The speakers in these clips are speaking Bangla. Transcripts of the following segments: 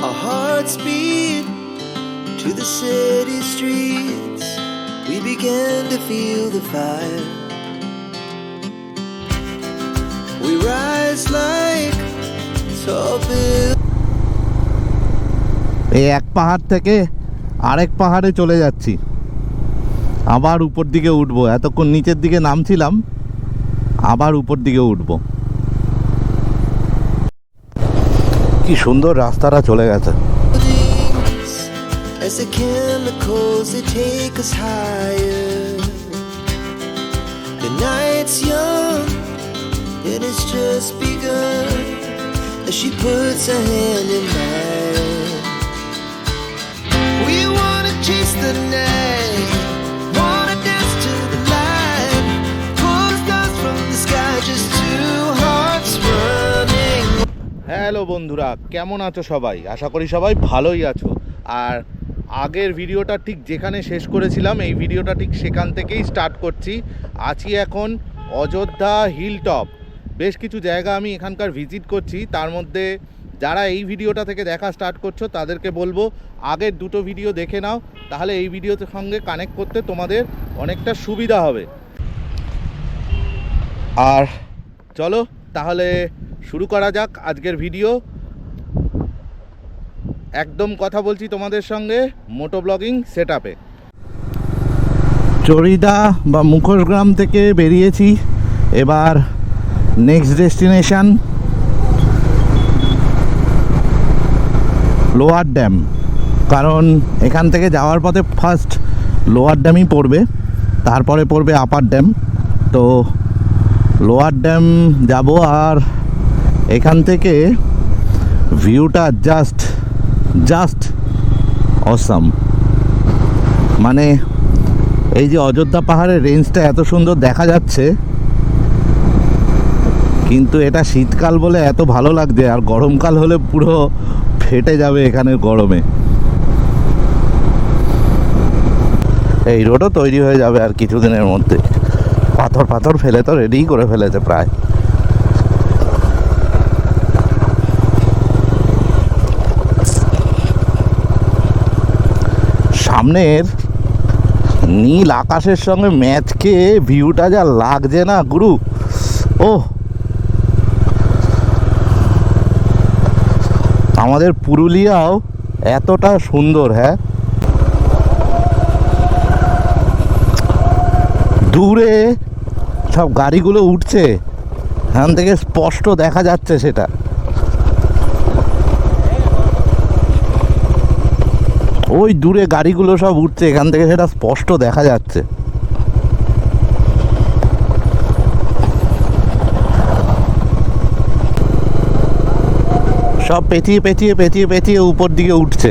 Our hearts beat to the city streets. We began to feel the fire. We rise like tall buildings. এই এক পাহাড় থেকে আরেক পাহাড়ে চলে যাচ্ছি, আবার উপর দিকে উঠবো। এতক্ষণ নিচের দিকে নামছিলাম, আবার উপর দিকে উঠবো। কি সুন্দর রাস্তাটা চলে গেছে। As the chemicals they take us higher. The night's young and it's just begun. As she puts her hand in mine, we wanna chase the night, wanna dance to the light, pull the stars from the sky, just two hearts running. Hello বন্ধুরা, কেমন আছো সবাই? আশা করি সবাই ভালোই আছো। আর আগের ভিডিওটা ঠিক যেখানে শেষ করেছিলাম, এই ভিডিওটা ঠিক সেখান থেকেই স্টার্ট করছি। আছি এখন অযোধ্যা হিল টপ। বেশ কিছু জায়গা আমি এখানকার ভিজিট করছি। তার মধ্যে যারা এই ভিডিওটা থেকে দেখা স্টার্ট করছো তাদেরকে বলবো আগের দুটো ভিডিও দেখে নাও, তাহলে এই ভিডিওর সঙ্গে কানেক্ট করতে তোমাদের অনেকটা সুবিধা হবে। আর চলো তাহলে শুরু করা যাক আজকের ভিডিও। একদম কথা বলছি তোমাদের সঙ্গে মোটো ব্লগিং সেট আপে। চরিদা বা মুখোশগ্রাম থেকে বেরিয়েছি, এবার নেক্সট ডেস্টিনেশন লোয়ার ড্যাম। কারণ এখান থেকে যাওয়ার পথে ফার্স্ট লোয়ার ড্যামই পড়বে, তারপরে পড়বে আপার ড্যাম। তো লোয়ার ড্যাম যাব। আর এখান থেকে ভিউটা জাস্ট অসাম। মানে এই যে অযোধ্যা পাহাড়ের রেঞ্জটা এত সুন্দর দেখা যাচ্ছে, কিন্তু এটা শীতকাল বলে এত ভালো লাগছে, আর গরমকাল হলে পুরো ফেটে যাবে এখানের গরমে। এই রোডও তৈরি হয়ে যাবে আর কিছুদিনের মধ্যে। পাথর ফেলে তো রেডি করে ফেলেছে প্রায়। সামনের নীল আকাশের সঙ্গে ম্যাচ খেয়ে ভিউটা যা লাগছে না গুরু, ও আমাদের পুরুলিয়াও এতটা সুন্দর। হ্যাঁ, দূরে সব গাড়িগুলো উঠছে, এখান থেকে স্পষ্ট দেখা যাচ্ছে সেটা। ওই দূরে গাড়িগুলো সব উঠছে, এখান থেকে সেটা স্পষ্ট দেখা যাচ্ছে। সব পেঁচিয়ে উপর দিকে উঠছে।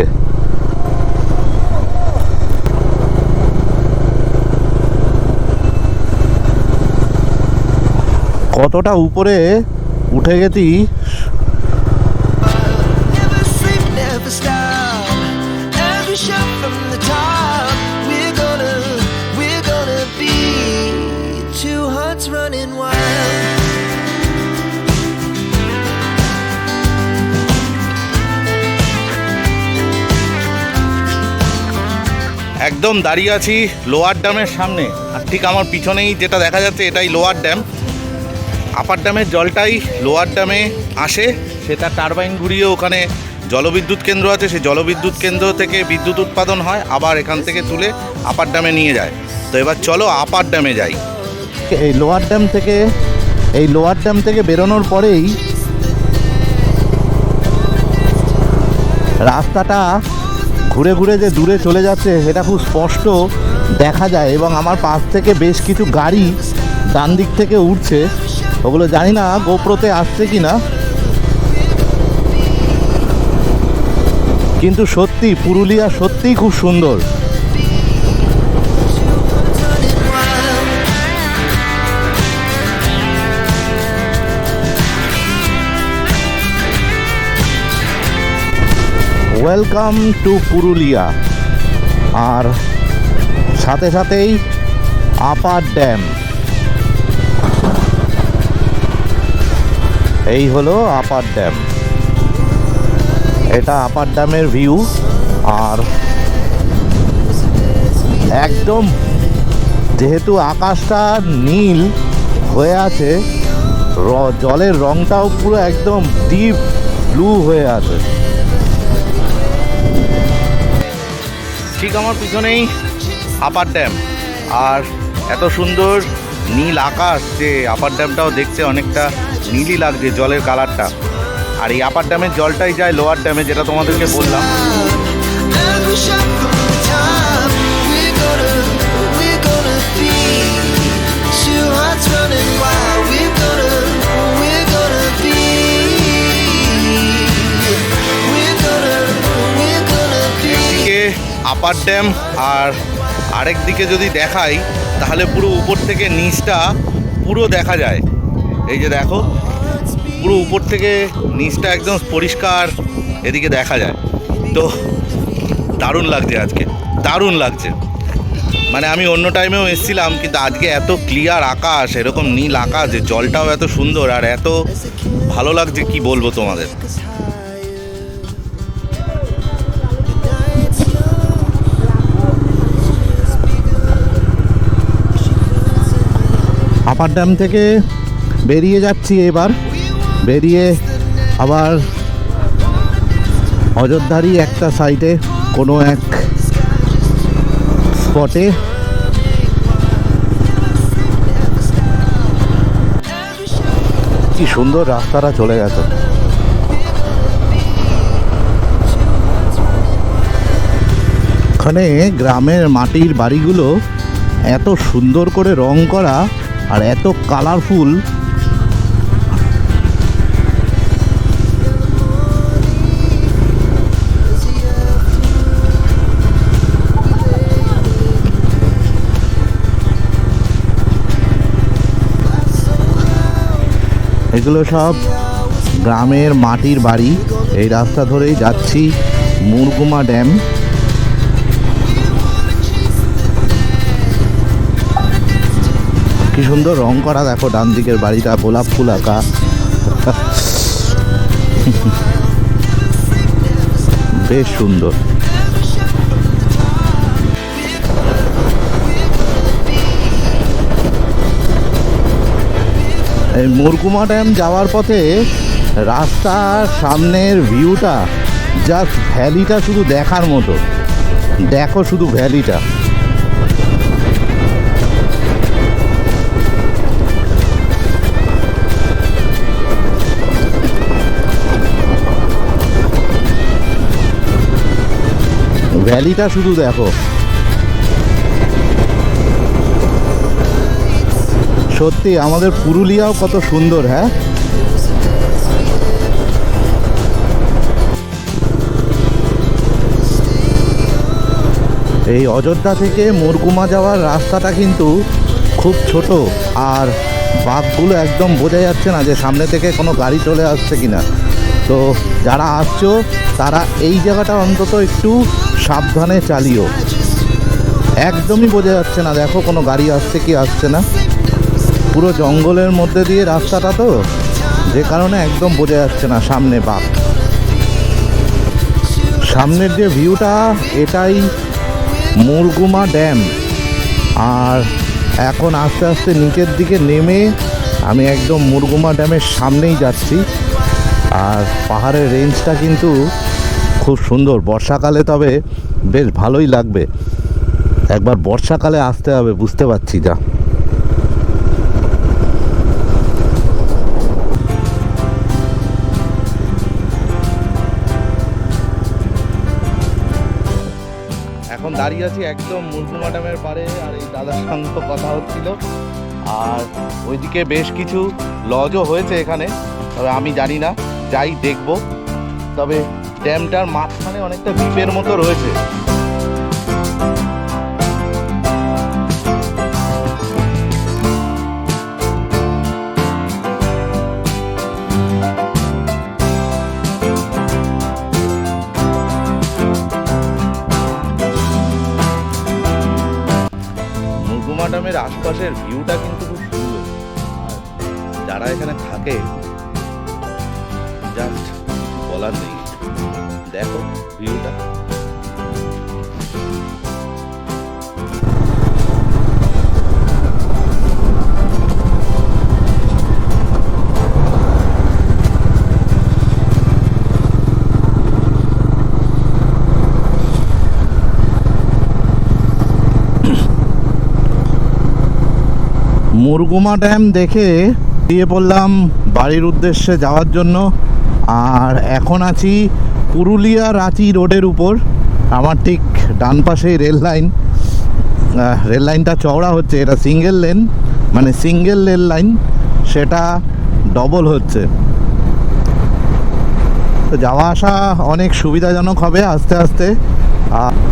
কতটা উপরে উঠে গেছি। Never sleep, never stop. Every shot from the top. We're gonna be two hearts running wild. একদম দাঁড়িয়ে আছি লোয়ার ড্যামের সামনে, আর ঠিক আমার পিছনেই যেটা দেখা যাচ্ছে এটাই লোয়ার ড্যাম। আপার ড্যামের জলটাই লোয়ার ড্যামে আসে, সেটা টারবাইন ঘুরিয়ে ওখানে জলবিদ্যুৎ কেন্দ্র আছে, সেই জলবিদ্যুৎ কেন্দ্র থেকে বিদ্যুৎ উৎপাদন হয়, আবার এখান থেকে তুলে আপার ড্যামে নিয়ে যায়। তো এবার চলো আপার ড্যামে যাই। এই লোয়ার ড্যাম থেকে বেরোনোর পরেই রাস্তাটা ঘুরে ঘুরে যে দূরে চলে যাচ্ছে সেটা খুব স্পষ্ট দেখা যায়। এবং আমার পাশ থেকে বেশ কিছু গাড়ি ডান দিক থেকে উঠছে, ওগুলো জানি না গোপ্রোতে আসছে কি না, কিন্তু সত্যি পুরুলিয়া সত্যিই খুব সুন্দর। Welcome to Purulia. আর সাথে সাথেই আপার ড্যাম। এই হলো আপার ড্যাম। এটা আপার ড্যামের ভিউ। আর একদম যেহেতু আকাশটা নীল হয়ে আছে, জলের রংটাও পুরো একদম ডিপ ব্লু হয়ে আছে। ঠিক আমার পিছনেই আপার ড্যাম, আর এত সুন্দর নীল আকাশ যে আপার ড্যামটাও দেখতে অনেকটা নীলই লাগছে জলের কালারটা। আর এই আপার ড্যামের জলটাই যায় লোয়ার ড্যামে, যেটা তোমাদেরকে বললাম। As we shot from the top, we're gonna be two hearts running wild. We're gonna be একদিকে আপার ড্যাম আর আরেক দিকে যদি দেখাই তাহলে পুরো উপর থেকে নিচটা পুরো দেখা যায়। এই যে দেখো, পুরো উপর থেকে নিচটা একদম পরিষ্কার এদিকে দেখা যায়। তো দারুণ লাগছে আজকে, দারুণ লাগছে। মানে আমি অন্য টাইমেও এসেছিলাম, কিন্তু আজকে এত ক্লিয়ার আকাশ, এরকম নীল আকাশ, যে জলটাও এত সুন্দর আর এত ভালো লাগছে কি বলবো তোমাদের। আপার ড্যাম থেকে বেরিয়ে যাচ্ছি এবার, বেরিয়ে আবার অযোধ্যারই একটা সাইডে কোনো এক স্পটে কি সুন্দর রাস্তাটা চলে গেছে। ওখানে গ্রামের মাটির বাড়িগুলো এত সুন্দর করে রং করা আর এত কালারফুল, এগুলো সব গ্রামের মাটির বাড়ি। এই রাস্তা ধরেই যাচ্ছি মুরগুমা ড্যাম। কি সুন্দর রং করা, দেখো ডান দিকের বাড়িটা গোলাপ ফুল আঁকা। বেশ সুন্দর। এই মুরগুমা ড্যাম যাওয়ার পথে রাস্তার সামনের ভিউটা, জাস্ট ভ্যালিটা শুধু দেখার মতো। দেখো শুধু ভ্যালিটা। ভ্যালিটা শুধু দেখো। সত্যি আমাদের পুরুলিয়াও কত সুন্দর। হ্যাঁ, এই অযোধ্যা থেকে মুরগুমা যাওয়ার রাস্তাটা কিন্তু খুব ছোট, আর বাঁকগুলো একদম বোঝা যাচ্ছে না যে সামনে থেকে কোনো গাড়ি চলে আসছে কিনা। তো যারা আসছো তারা এই জায়গাটা অন্তত একটু সাবধানে চালিও। একদমই বোঝা যাচ্ছে না, দেখো কোনো গাড়ি আসছে কি আসছে না। পুরো জঙ্গলের মধ্যে দিয়ে রাস্তাটা, তো যে কারণে একদম বোঝা যাচ্ছে না সামনে বাঁক। সামনের যে ভিউটা, এটাই মুরগুমা ড্যাম। আর এখন আস্তে আস্তে নিচের দিকে নেমে আমি একদম মুরগুমা ড্যামের সামনেই যাচ্ছি। আর পাহাড়ের রেঞ্জটা কিন্তু খুব সুন্দর। বর্ষাকালে তবে বেশ ভালোই লাগবে। একবার বর্ষাকালে আসতে হবে, বুঝতে পারছি যা। এখন দাঁড়িয়ে আছি একদম মুরগুমা ড্যামের পাড়ে, আর এই দাদার সঙ্গে কথা হচ্ছিল। আর ওইদিকে বেশ কিছু লজও হয়েছে এখানে, তবে আমি জানি না, যাই দেখবো। তবে ড্যামটার মাঝখানে অনেকটা দ্বীপের মতো রয়েছে। মুরগুমা ড্যামের আশপাশের ভিউটা কিন্তু খুব সুন্দর। আর যারা এখানে থাকে, জাস্ট বলার নেই। দেখো ভিউটা। মুরগুমা ড্যাম দেখে দিয়ে পড়লাম বাড়ির উদ্দেশ্যে যাওয়ার জন্য। আর এখন আছি পুরুলিয়া রাঁচি রোডের উপর। আমার ঠিক ডান পাশেই রেল লাইনটা চওড়া হচ্ছে। এটা সিঙ্গেল লেন, মানে সিঙ্গেল রেল লাইন, সেটা ডবল হচ্ছে। তো যাওয়া আসা অনেক সুবিধাজনক হবে আস্তে আস্তে।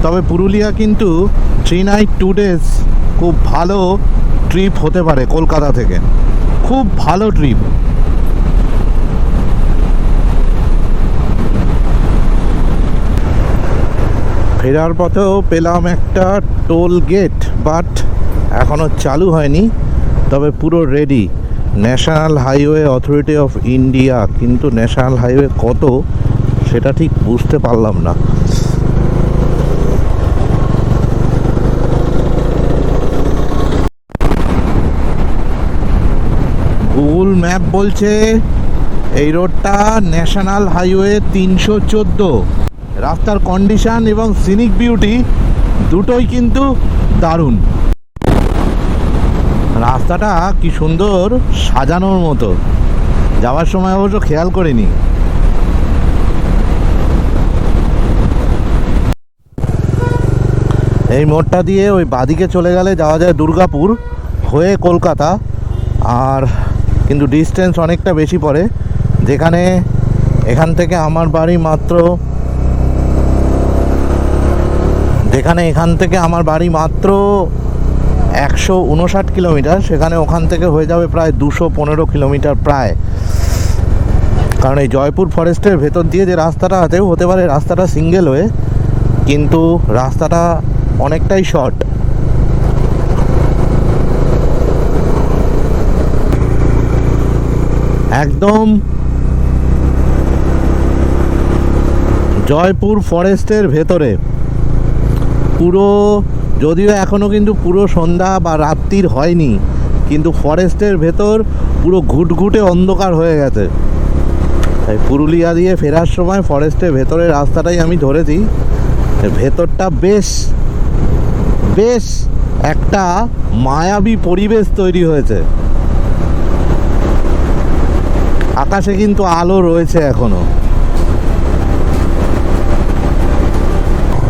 তবে পুরুলিয়া কিন্তু 3 নাইট 2 ডেজ খুব ভালো ট্রিপ হতে পারে কলকাতা থেকে, খুব ভালো ট্রিপ। ফেরার পথেও পেলাম একটা টোল গেট, বাট এখনও চালু হয়নি, তবে পুরো ready. National highway authority of India, কিন্তু ন্যাশনাল হাইওয়ে কত সেটা ঠিক বুঝতে পারলাম না। গুগল ম্যাপ বলছে এই রোডটা ন্যাশনাল হাইওয়ে 314। রাস্তার কন্ডিশন এবং সিনিক বিউটি দুটোই কিন্তু দারুণ। রাস্তাটা কি সুন্দর সাজানোর মতো, যাওয়ার সময় অবশ্য খেয়াল করিনি। এই মোড়টা দিয়ে ওই বাদিকে চলে গেলে যাওয়া যায় দুর্গাপুর হয়ে কলকাতা। আর কিন্তু ডিস্টেন্স অনেকটা বেশি পড়ে, যেখানে এখান থেকে আমার বাড়ি মাত্র 159 কিলোমিটার, সেখানে ওখান থেকে হয়ে যাবে প্রায় 215 কিলোমিটার প্রায়। কারণ এই জয়পুর ফরেস্টের ভেতর দিয়ে যে রাস্তাটা আছে, হতে পারে রাস্তাটা সিঙ্গেল ওয়ে, কিন্তু রাস্তাটা অনেকটাই শর্ট। একদম জয়পুর ফরেস্টের ভেতরে পুরো, যদিও এখনও কিন্তু পুরো সন্ধ্যা বা রাত্রির হয়নি, কিন্তু ফরেস্টের ভেতর পুরো ঘুটঘুটে অন্ধকার হয়ে গেছে। তাই পুরুলিয়া দিয়ে ফেরার সময় ফরেস্টের ভেতরের রাস্তাটাই আমি ধরেছি। ভেতরটা বেশ বেশ একটা মায়াবী পরিবেশ তৈরি হয়েছে। আকাশে কিন্তু আলো রয়েছে এখনো।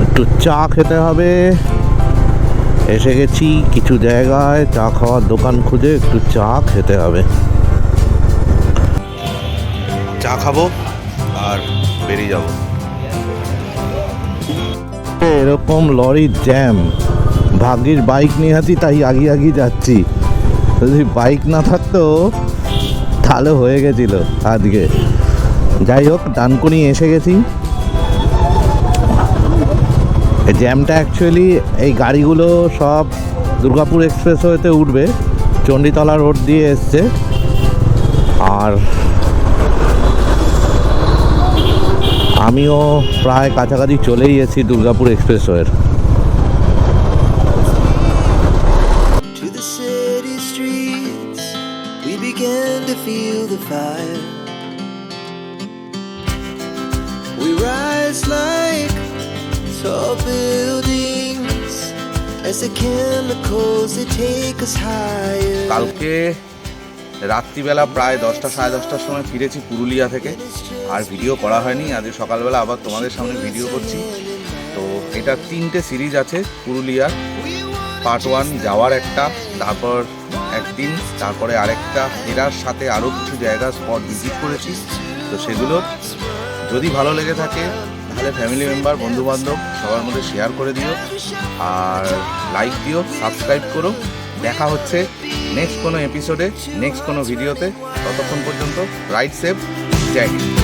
একটু চা খেতে হবে, এসে গেছি কিছু জায়গায় চা খাওয়ার দোকান খুঁজে, একটু চা খেতে হবে। চা খাবো আর বেরিয়ে যাব। এরকম লরির জ্যাম, ভাগ্যিস বাইক নিয়ে আছি তাই আগিয়ে যাচ্ছি। যদি বাইক না থাকতো তাহলে হয়ে গেছিল আজকে। যাই হোক, ডানকুনি এসে গেছি। জ্যামটা অ্যাকচুয়ালি এই গাড়িগুলো সব দুর্গাপুর এক্সপ্রেসওয়েতে উঠবে, চণ্ডীতলা রোড দিয়ে এসছে। আর আমিও প্রায় কাছাকাছি চলেই এসেছি Durgapur এক্সপ্রেসওয়ের। Feel the fire. We rise like tall buildings as the chemicals they take us higher. কালকে রাত্রিবেলা প্রায় 10টা সাড়ে 10টার সময় ফিরেছি পুরুলিয়া থেকে, আর ভিডিও করা হয়নি। আজ সকালবেলা আবার তোমাদের সামনে ভিডিও করছি। তো এটা 3টে সিরিজ আছে পুরুলিয়ার। পার্ট 1 যাওয়ার একটা, তারপর একদিন, তারপরে আরেকটা ফেরার সাথে আরও কিছু জায়গা স্পট ভিজিট করেছি। তো সেগুলো যদি ভালো লেগে থাকে তাহলে ফ্যামিলি মেম্বার, বন্ধুবান্ধব সবার মধ্যে শেয়ার করে দিও, আর লাইক দিও, সাবস্ক্রাইব করো। দেখা হচ্ছে নেক্সট কোনো এপিসোডে, নেক্সট কোনো ভিডিওতে। ততক্ষণ পর্যন্ত রাইড সেফ, জয় হিন্দ।